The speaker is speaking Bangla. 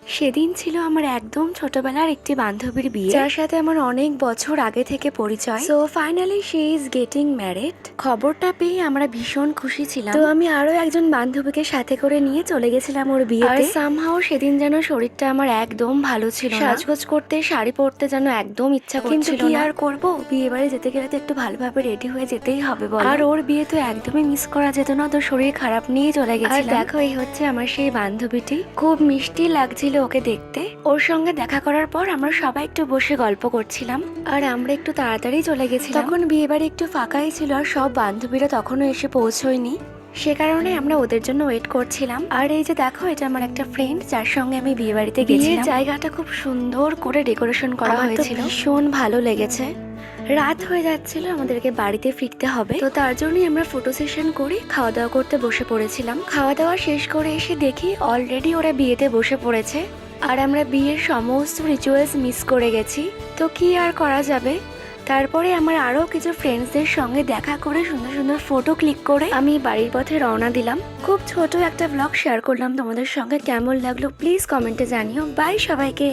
সেদিন ছিল আমার একদম ছোটবেলার একটি বান্ধবীর বিয়ে, যার সাথে আমার অনেক বছর আগে থেকে পরিচয়। So finally she is getting married. খবরটা পেয়ে আমরা ভীষণ খুশি ছিলাম। তো আমি আরো একজন বান্ধবীকে সাথে করে নিয়ে চলে গেছিলাম ওর বিয়েতে। আর সামহাও সেদিন যেন শরীরটা আমার একদম ভালো ছিল না। সাজগোজ করতে, শাড়ি পরতে যেন একদম ইচ্ছা করছিল না। কিন্তু কি আর করবো, বিয়ে বাড়ি যেতে গেলে তো একটু ভালোভাবে রেডি হয়ে যেতেই হবে বল। আর ওর বিয়ে তো একদমই মিস করা যেত না, তো শরীর খারাপ নিয়ে চলে গেছে। আর দেখো, এই হচ্ছে আমার সেই বান্ধবীটি। খুব মিষ্টি লাগছিল ওকে দেখতে। ওর সঙ্গে দেখা করার পর আমরা সবাই একটু বসে গল্প করছিলাম, আর আমরা একটু তাড়াতাড়ি চলে গেছিলাম। তখন বিয়ে বাড়ি একটু ফাঁকাই ছিল, আর সব বান্ধবীরা তখনও এসে পৌঁছয়নি। সে কারণে আমরা ওদের জন্য ওয়েট করছিলাম। আর এই যে দেখো, এটা আমার একটা ফ্রেন্ড, যার সঙ্গে আমি বিয়ে বাড়িতে গেছিলাম। জায়গাটা খুব সুন্দর করে ডেকোরেশন করা হয়েছিল, ভীষণ ভালো লেগেছে। রাত হয়ে যাচ্ছিল, আমাদেরকে বাড়িতে ফিরতে হবে, তো তার জন্যই আমরা ফটো সেশন করে খাওয়া দাওয়া করতে বসে পড়েছিলাম। খাওয়া দাওয়া শেষ করে এসে দেখি অলরেডি ওরা বিয়েতে বসে পড়েছে, আর আমরা বিয়ের সমস্ত রিচুয়ালস মিস করে গেছি। তো কি আর করা যাবে। তারপরে আমার আরো কিছু ফ্রেন্ডসদের সঙ্গে দেখা করে সুন্দর সুন্দর ফটো ক্লিক করে আমি বাড়ির পথে রওনা দিলাম। খুব ছোট একটা ব্লগ শেয়ার করলাম তোমাদের সঙ্গে। কেমন লাগলো প্লিজ কমেন্টে জানিও। বাই সবাইকে।